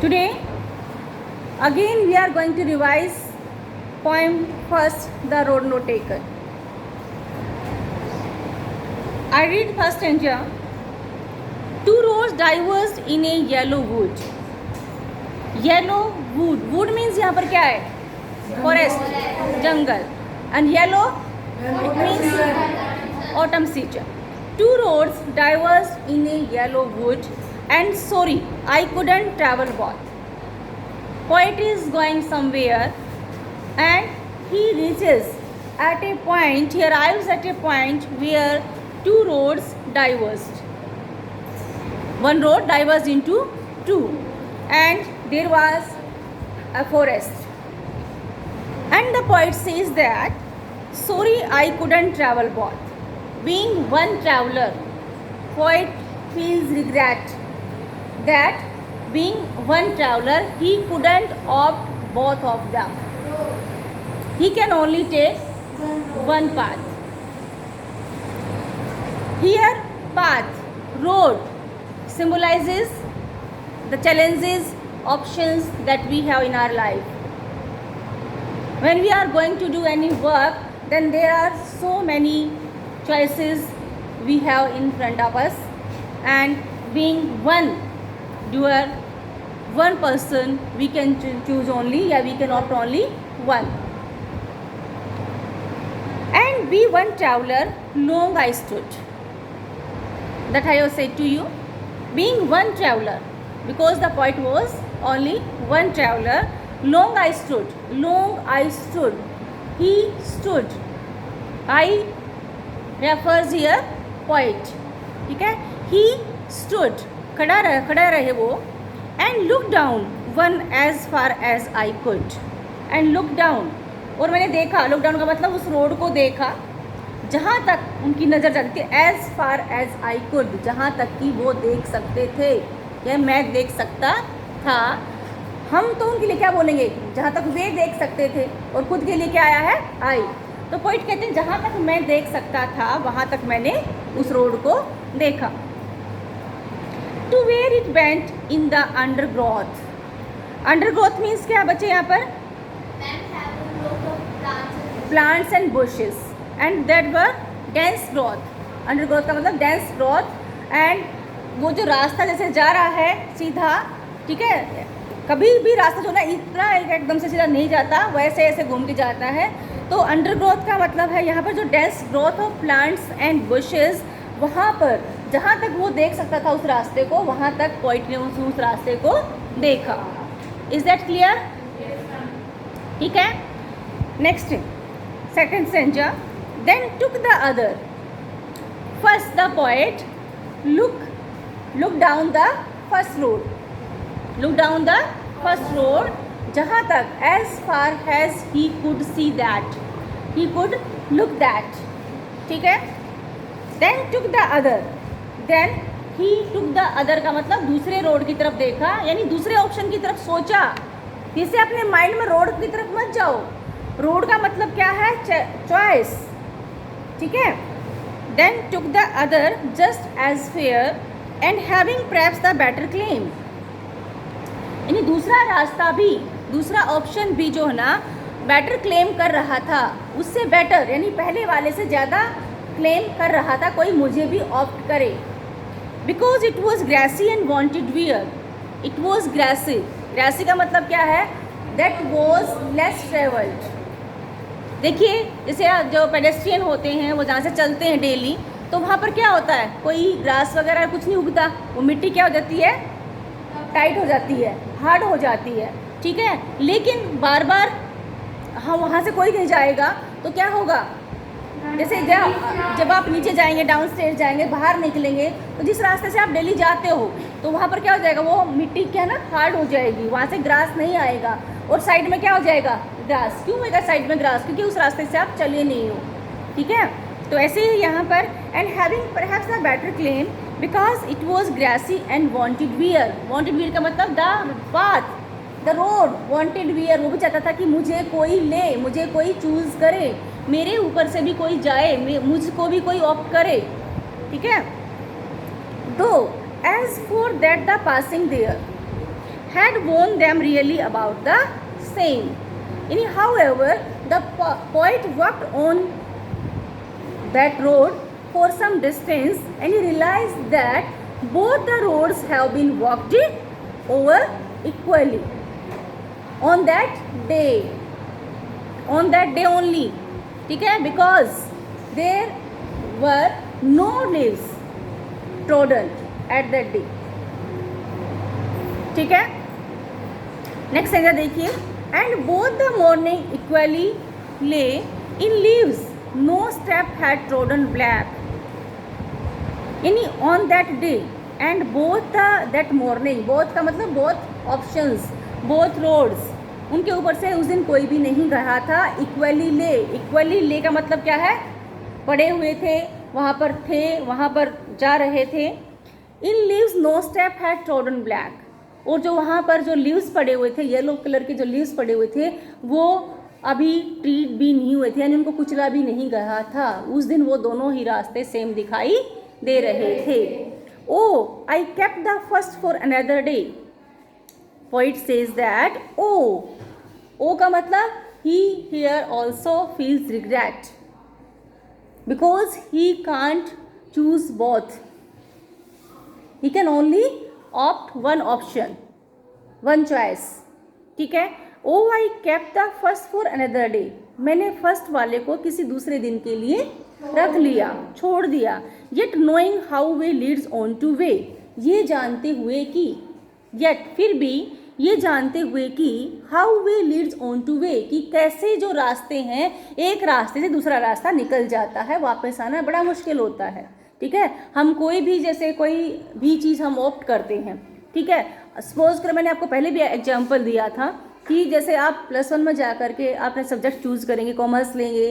Today again we are going to revise poem first, The Road Not Taken. I read first stanza. Two roads diverged in a yellow wood. Yellow wood. Wood means यहाँ पर क्या है? Forest, jungle. And yellow, it means autumn season. Two roads diverged in a yellow wood, and sorry, I couldn't travel both. Poet is going somewhere, and he reaches at a point. He arrives at a point where two roads diverged. One road diverged into two, and there was a forest. And the poet says that, sorry, I couldn't travel both. Being one traveler, poet feels regret that being one traveler, he couldn't opt both of them. He can only take one path. Here, path, road symbolizes the challenges, options that we have in our life. When we are going to do any work, then there are so many choices we have in front of us, and being one doer, one person, we can choose only, we can opt only one. And be one traveler, long I stood. That I have said to you. Being one traveler, because the poet was only one traveler, long I stood. Long I stood. He stood. I refers here poet. ठीक है? He stood. खड़ा रहे वो. And looked down one as far as I could. And looked down. और मैंने देखा. Look down का मतलब उस रोड को देखा जहाँ तक उनकी नज़र जाती थी. As far as I could. जहाँ तक कि वो देख सकते थे, या मैं देख सकता था. हम तो उनके लिए क्या बोलेंगे? जहाँ तक वे देख सकते थे. और खुद के लिए क्या आया है? आई. तो पोइट कहते हैं जहाँ तक मैं देख सकता था वहाँ तक मैंने उस रोड को देखा. To where it bent in the undergrowth. Undergrowth means क्या बच्चे यहाँ पर? Plants and bushes, and that were dense growth. Undergrowth का मतलब डेंस ग्रोथ. एंड वो जो रास्ता जैसे जा रहा है सीधा, ठीक है, कभी भी रास्ता जो ना इतना एकदम से सीधा नहीं जाता, वैसे ऐसे घूम के जाता है. तो अंडरग्रोथ का मतलब है यहाँ पर जो dense growth of plants and bushes, वहाँ पर जहाँ तक वो देख सकता था उस रास्ते को, वहाँ तक पोइट ने उस रास्ते को देखा. Is that clear? ठीक है. Next second stanza. Then took the other. First the poet look down the first road. Look down the first road. जहाँ तक as far as he could see that, he could look that. ठीक है. Then took the other. Then he took the other का मतलब दूसरे road की तरफ देखा, यानी दूसरे ऑप्शन की तरफ सोचा. जिससे अपने माइंड में रोड की तरफ मत जाओ. रोड का मतलब क्या है? चॉइस. ठीक है. Then took the other just as fair and having perhaps the better claim. यानी दूसरा रास्ता भी, दूसरा ऑप्शन भी जो है ना, बेटर क्लेम कर रहा था. उससे बेटर यानी पहले वाले से ज़्यादा क्लेम कर रहा था. कोई मुझे भी ऑप्ट करे. Because it was grassy and wanted wear. It was grassy. Grassy का मतलब क्या है? That was less travelled. देखिए जैसे जो पेडेस्ट्रियन होते हैं, वो जहाँ से चलते हैं डेली, तो वहाँ पर क्या होता है? कोई ग्रास वगैरह कुछ नहीं उगता. वो मिट्टी क्या हो जाती है? टाइट हो जाती है, हार्ड हो जाती है. ठीक है. लेकिन बार बार हम वहाँ से कोई नहीं जाएगा तो क्या होगा? जैसे जब आप नीचे जाएंगे, डाउन स्टेज जाएंगे, बाहर निकलेंगे, तो जिस रास्ते से आप डेली जाते हो, तो वहाँ पर क्या हो जाएगा? वो मिट्टी क्या ना हार्ड हो जाएगी. वहाँ से ग्रास नहीं आएगा. और साइड में क्या हो जाएगा? ग्रास. क्यों होगा साइड में ग्रास? क्योंकि उस रास्ते से आप चले नहीं हो. ठीक है. तो ऐसे ही यहाँ पर and having perhaps a better claim because it was grassy and wanted wear. Wanted wear का मतलब the path, the road. Wanted wear, वो भी चाहता था कि मुझे कोई ले, मुझे कोई चूज़ करे, मेरे ऊपर से भी कोई जाए, मुझको भी कोई ऑप्ट करे. ठीक है. Though as for that the passing there, had warned them really about the same. However, the poet walked on that road for some distance and he realized that both the roads have been walked over equally on that day only. ठीक है, because there were no leaves trodden at that day. ठीक है, next sentence देखिए, and both the morning equally lay in leaves, no step had trodden black यानी on that day and both that morning, both का मतलब both options, both roads, उनके ऊपर से उस दिन कोई भी नहीं गया था. इक्वली ले का मतलब क्या है, पड़े हुए थे, वहाँ पर थे, वहाँ पर जा रहे थे. In leaves no step had trodden black, और जो वहाँ पर जो लीव्स पड़े हुए थे, येलो कलर के जो लीव्स पड़े हुए थे, वो अभी ट्रीट भी नहीं हुए थे, यानी उनको कुचला भी नहीं गया था. उस दिन वो दोनों ही रास्ते सेम दिखाई दे रहे थे. O I kept the first for another day. Poet says that O का मतलब ही here also feels regret because he can't choose both, he can only opt one option, one choice. ठीक है, O I kept the first for another day, मैंने first वाले को किसी दूसरे दिन के लिए रख लिया, छोड़ दिया. Yet knowing how way Leeds on two way, ये जानते हुए कि, येट फिर भी ये जानते हुए कि, how way Leeds on two way, कि कैसे जो रास्ते हैं, एक रास्ते से दूसरा रास्ता निकल जाता है, वापस आना बड़ा मुश्किल होता है. ठीक है, हम कोई भी जैसे कोई भी चीज़ हम ऑप्ट करते हैं. ठीक है, सपोज कर मैंने आपको पहले भी एग्जांपल दिया था कि जैसे आप +1 में जा कर के आपने सब्जेक्ट चूज़ करेंगे, कॉमर्स लेंगे,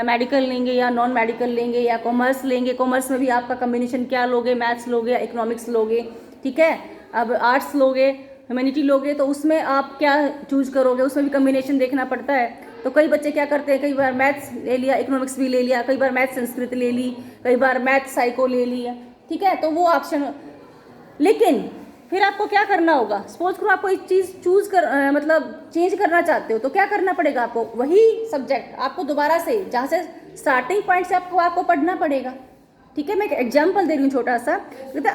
मेडिकल लेंगे या नॉन मेडिकल लेंगे या कॉमर्स लेंगे. कॉमर्स में भी आपका कम्बिनेशन क्या लोगे, मैथ्स लोगे या इकोनॉमिक्स लोगे. ठीक है, अब आर्ट्स लोगे, ह्यूमैनिटी लोगे, तो उसमें आप क्या चूज़ करोगे, उसमें भी कम्बिनेशन देखना पड़ता है. तो कई बच्चे क्या करते हैं, कई बार मैथ्स ले लिया, इकोनॉमिक्स भी ले लिया, कई बार मैथ्स संस्कृत ले ली, कई बार मैथ्स साइको ले लिया. ठीक है, तो वो ऑप्शन. लेकिन फिर आपको क्या करना होगा, सपोज करो आप कोई चीज़ चूज़ कर मतलब चेंज करना चाहते हो, तो क्या करना पड़ेगा आपको, वही सब्जेक्ट आपको दोबारा से जहाँ से स्टार्टिंग पॉइंट से आपको पढ़ना पड़ेगा. ठीक है, मैं एक एग्जाम्पल दे रही हूँ छोटा सा.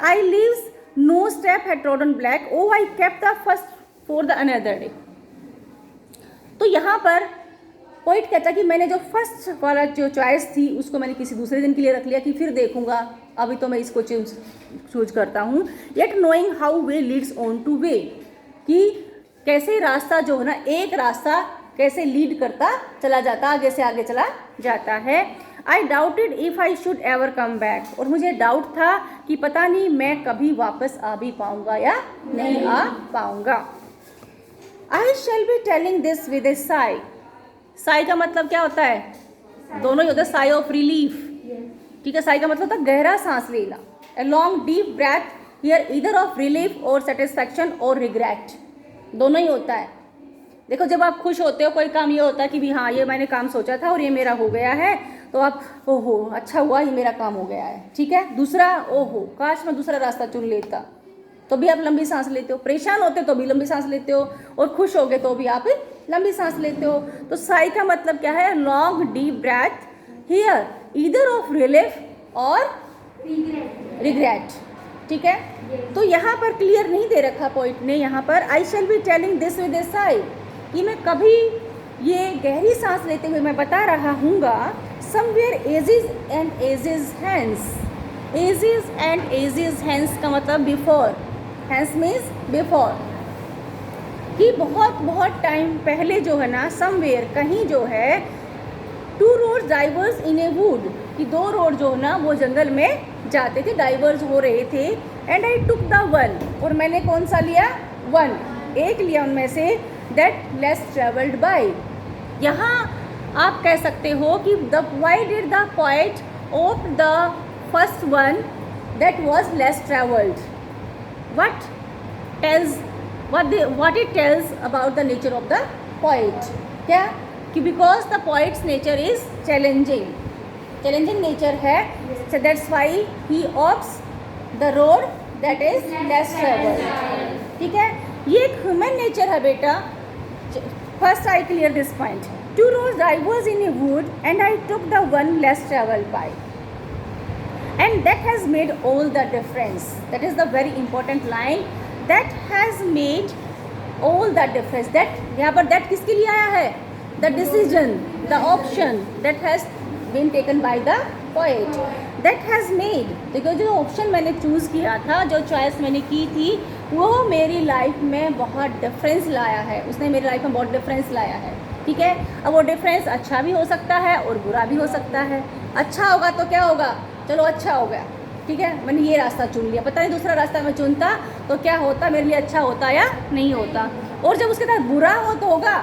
I leaves no step had trodden black, oh I kept the first for the another day. तो यहाँ पर पॉइंट कहता है कि मैंने जो फर्स्ट वाला जो चॉइस थी उसको मैंने किसी दूसरे दिन के लिए रख लिया कि फिर देखूंगा, अभी तो मैं इसको चूज करता हूँ. Yet knowing how way Leeds on two way, कि कैसे रास्ता जो है ना, एक रास्ता कैसे लीड करता चला जाता, आगे से आगे चला जाता है. आई doubted if I should ever come back, और मुझे डाउट था कि पता नहीं मैं कभी वापस आ भी पाऊँगा या नहीं आ पाऊँगा. I shall be telling this with a sigh. Sigh का मतलब क्या होता है, दोनों ही होता है, साई ऑफ रिलीफ. ठीक है, साई का मतलब होता है गहरा सांस लेना. A long deep breath here either of relief और सेटिस्फैक्शन और रिग्रेट, दोनों ही होता है. देखो, जब आप खुश होते हो कोई काम, ये होता है कि भी हाँ ये मैंने काम सोचा था और ये मेरा हो गया है, तो आप ओहो अच्छा हुआ ये मेरा काम हो गया है. ठीक है, दूसरा ओहो काश मैं दूसरा रास्ता चुन लेता, तो भी आप लंबी सांस लेते हो. परेशान होते तो भी लंबी सांस लेते हो, और खुश हो गए तो भी आप लंबी सांस लेते हो. तो साई का मतलब क्या है, long deep breath here either of relief और रिग्रेट. ठीक है, तो यहाँ पर क्लियर नहीं दे रखा पॉइंट ने, यहाँ पर I shall be telling this with a sigh, कि मैं कभी ये गहरी सांस लेते हुए मैं बता रहा हूँगा. Somewhere ages and ages hence, ages and ages hence का मतलब बिफोर, हैंस मीन्स बिफोर, कि बहुत बहुत टाइम पहले जो है ना, समवेयर कहीं जो है, two road diverse in a wood, कि दो रोड जो है ना वो जंगल में जाते थे, डाइवर्स हो रहे थे. And I took the one, और मैंने कौन सा लिया, वन, एक लिया उनमें से, दैट लेस ट्रेवल्ड बाय. यहाँ आप कह सकते हो कि the why did the poet of the first one that was less travelled. What tells what it tells about the nature of the poet, क्या कि because the poet's nature is challenging nature है, so that's why he opts the road that is less traveled. ठीक है, ये एक nature है बेटा. First I clear this point. 2 roads diverged in a wood and I took the one less traveled by. And that has made all the difference. That is the very important line. That has made all the difference. That यहाँ पर that किसके लिए आया है? The decision, the option that has been taken by the poet. That has made. देखो जो option मैंने choose किया था, जो चॉइस मैंने की थी, वो मेरी लाइफ में बहुत डिफरेंस लाया है. उसने मेरी लाइफ में बहुत डिफरेंस लाया है. ठीक है. अब वो डिफरेंस अच्छा भी हो सकता है और बुरा भी हो सकता है. अच्छा होगा तो क्या होगा? चलो अच्छा हो गया. ठीक है, मैंने ये रास्ता चुन लिया. पता नहीं दूसरा रास्ता मैं चुनता तो क्या होता, मेरे लिए अच्छा होता या नहीं होता. और जब उसके साथ बुरा हो तो होगा.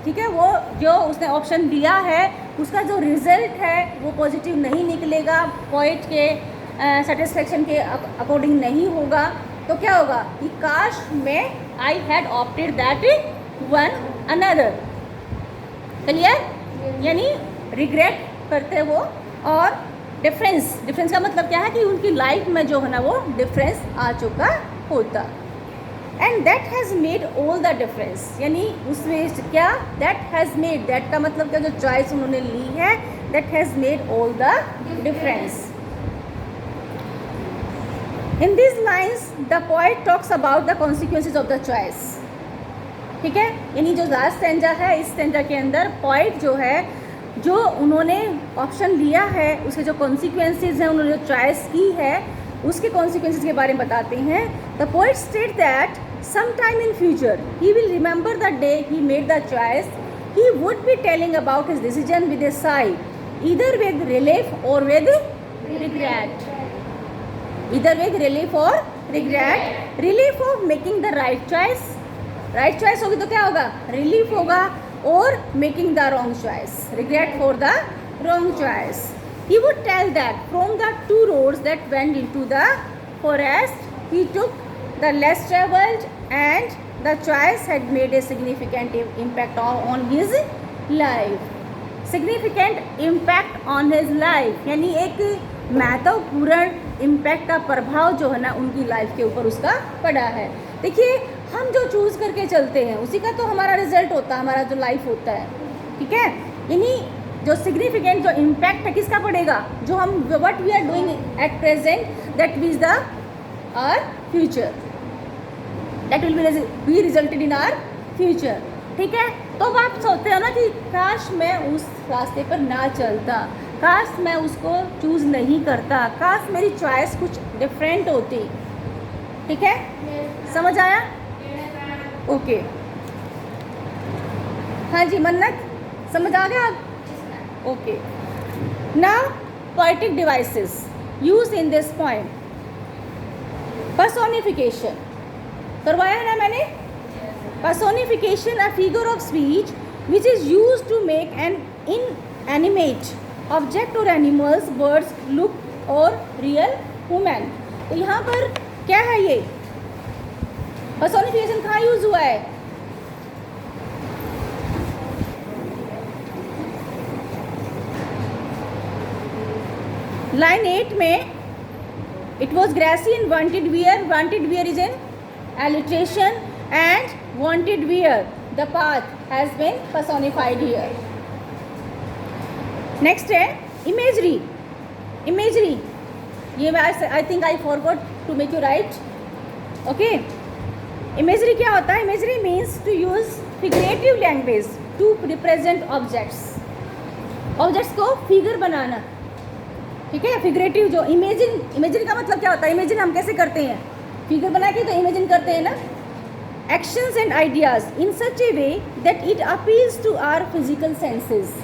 ठीक है, वो जो उसने ऑप्शन दिया है उसका जो रिजल्ट है वो पॉजिटिव नहीं निकलेगा, पॉइंट के सेटिस्फेक्शन के अकॉर्डिंग नहीं होगा. तो क्या होगा कि काश मैं I had opted that one another. Clear? यानी रिग्रेट करते वो. और डिफरेंस का मतलब क्या है कि उनकी लाइफ में जो है ना वो डिफरेंस आ चुका होता. And that has made all the difference. यानी उसमें क्या दैट हैज़ मेड, दैट का मतलब क्या, जो चॉइस उन्होंने ली है that has made all the difference. In this lines the poet talks about the consequences of the choice. ठीक है, यानी जो लास्ट स्टैंजा है, इस स्टैंजा के अंदर पोएट जो है, जो उन्होंने ऑप्शन लिया है उसके जो कॉन्सिक्वेंसेज हैं, उन्होंने जो चॉइस की है उसके कॉन्सिक्वेंसेज के बारे में बताते हैं. The poet state that some time in future he will remember the day he made the choice. He would be telling about his decision with a sigh, either with relief or with regret. Either with relief और regret. Relief of making the right choice. Right choice होगी तो क्या होगा? Relief होगा. और making the wrong choice, regret for the wrong choice. He would tell that from the 2 roads that went into the forest, he took the less traveled and the choice had made a significant impact on his life. Significant impact on his life यानी एक महत्वपूर्ण impact का प्रभाव जो है ना उनकी life के ऊपर उसका पड़ा है. देखिए, हम जो चूज़ करके चलते हैं उसी का तो हमारा रिजल्ट होता है, हमारा जो लाइफ होता है. ठीक है, यानी जो सिग्निफिकेंट जो इम्पैक्ट है किसका पड़ेगा, जो हम what we are doing at present that means the our future, that will be resulted in our future. ठीक है, तो अब आप सोचते हो ना कि काश मैं उस रास्ते पर ना चलता, काश मैं उसको चूज़ नहीं करता, काश मेरी चॉइस कुछ डिफरेंट होती. ठीक है, समझ आया? ओके. हाँ जी मन्नत, समझ आ गया? Okay. Now poetic devices use in this point. Personification करवाया ना मैंने. Personification a figure of speech which is use to make an inanimate object और एनिमल्स, बर्ड्स, लुक और रियल वुमेन. तो यहाँ पर क्या है ये पर्सोनिफिकेशन कहाँ यूज हुआ है? लाइन 8 में it was grassy and wanted wear. Wanted wear is an alliteration and wanted wear the path has been personified here. Next है इमेजरी. इमेजरी ये I think I forgot to make you write. Okay, imagery क्या होता है? Imagery means to use figurative language to represent objects. Objects को figure बनाना. ठीक है, figurative जो इमेजिन का मतलब क्या होता है? इमेजिन हम कैसे करते हैं? फिगर बना के तो इमेजिन करते हैं ना. Actions and ideas in such a way that it appeals to our physical senses.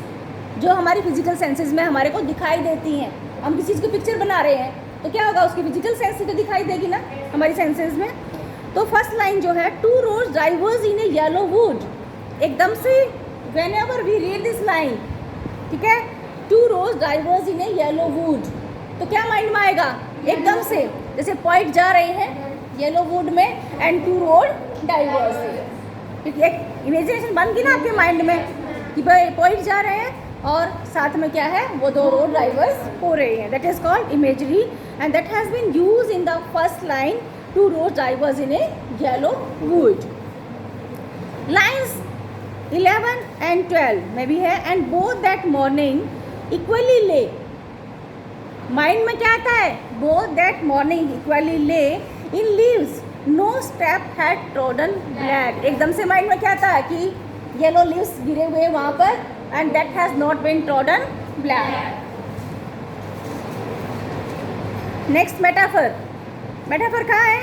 जो हमारी फिजिकल सेंसेस में हमारे को दिखाई देती हैं. हम किसी चीज़ की पिक्चर बना रहे हैं तो क्या होगा? उसकी फिजिकल सेंस से तो दिखाई देगी ना हमारी सेंसेस में. तो फर्स्ट लाइन जो है 2 roads diverged in a yellow wood. एकदम से whenever we read this line, ठीक है, 2 roads diverged in a yellow wood, तो क्या माइंड में आएगा? एकदम से जैसे पॉइंट जा रहे हैं येलो वुड में एंड 2 road diverged. एक इमेजिनेशन बन गई ना आपके माइंड में कि भाई पॉइंट जा रहे हैं और साथ में क्या है, वो 2 road diverged हो रहे हैं. That is called imagery and that has been use in the first line 2 roads diverged in a yellow wood. Lines 11 and 12 में भी है, and both that morning equally lay, mind में क्या आता है, both that morning equally lay in leaves no step had trodden black, एकदम से mind में क्या आता है कि येलो लीव्स गिरे हुए वहाँ पर, and that has not been trodden black. Next metaphor, metaphor कहाँ है,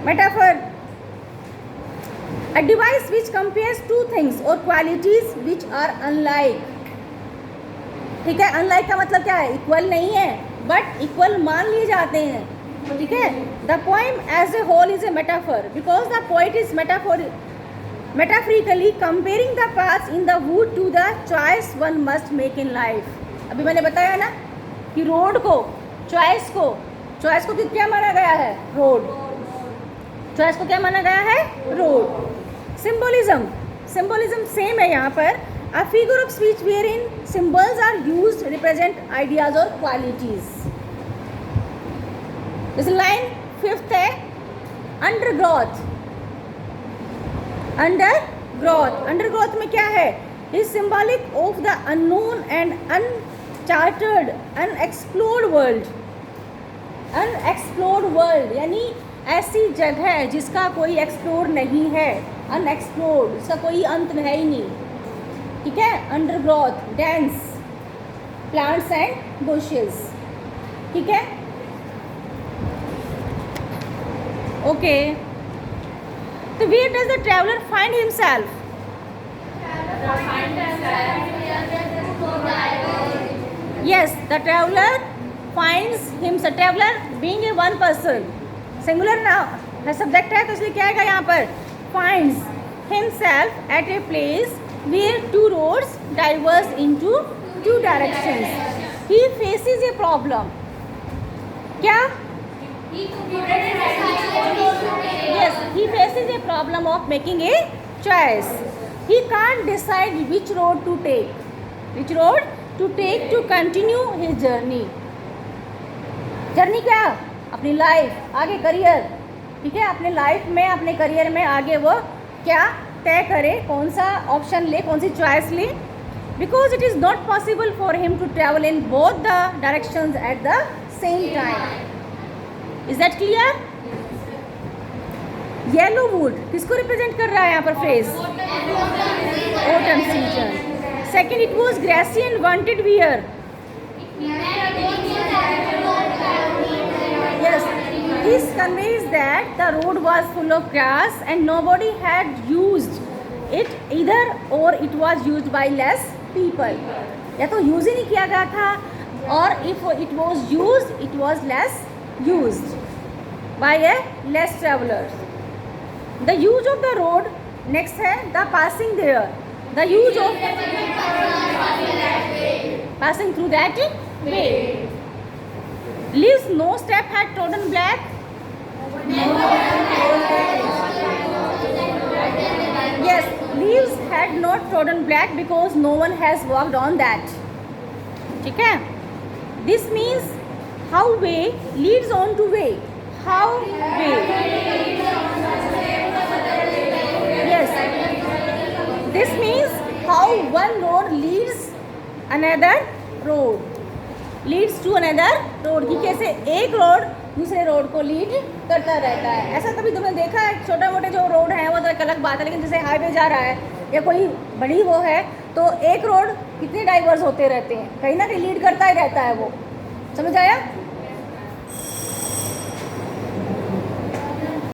metaphor a device which compares two things or qualities which are unlike. ठीक है, unlike का मतलब क्या है, इक्वल नहीं है बट इक्वल मान लिए जाते हैं. ठीक है, the poem as a whole is a metaphor because the poet is metaphorically comparing the paths in the wood to the choice one must make in life. अभी मैंने बताया ना कि रोड को, चॉइस को क्या माना गया है, रोड, चॉइस को क्या माना गया है, रोड. सिंबोलिज्म सेम है यहाँ पर. A figure of speech wherein symbols are used represent ideas और क्वालिटीज. जैसे लाइन 5th है, अंडरग्रोथ. अंडरग्रोथ में क्या है, is symbolic of the unknown and uncharted unexplored world. Unexplored world यानी ऐसी जगह जिसका कोई एक्सप्लोर नहीं है, अनएक्सप्लोर्ड, इसका कोई अंत है ही नहीं. ठीक है, undergrowth, dense plants and bushes. ठीक है, ओके. तो where does the traveller find himself? Yes, the traveller finds himself. Traveller being a one person, singular noun है, सब्जेक्ट है, तो इसलिए क्या आएगा यहाँ पर, finds himself at a place where two roads diverge into two directions. He faces a problem. क्या? Yes, he faces a problem of making a choice. He can't decide which road to take. Which road to take to continue his journey. Journey क्या, अपनी life, आगे career. ठीक है, अपने life में, अपने career में आगे वो क्या तय करे, कौन सा ऑप्शन ले, कौन सी चॉइस ले. Because it is not possible for him to travel in both the directions at the same time. Is that clear? Yellow wood किसको रिप्रेजेंट कर रहा है यहाँ पर phrase? Autumn season. Second, it was grassy and wanted wear. Yes, this conveys that the road was full of grass and nobody had used it either, or it was used by less people. या तो use ही नहीं किया गया था, और if it was used, it was less used by a less travelers. The use of the road, next है the passing there. The use of passing through that way. Leaves no step had trodden black. Yes, leaves had not trodden black because no one has walked on that. ठीक है? This means how way leads on to way. How way. Yes. This means how one road leads another road. Leads to another road, की कैसे एक road दूसरे road को lead करता रहता है. ऐसा कभी तुमने देखा है? छोटे मोटे जो रोड हैं वो तो एक अलग बात है, लेकिन जैसे हाईवे जा रहा है या कोई बड़ी वो है, तो एक रोड कितने डाइवर्स होते रहते हैं, कहीं ना कहीं लीड करता ही रहता है वो. समझ आया?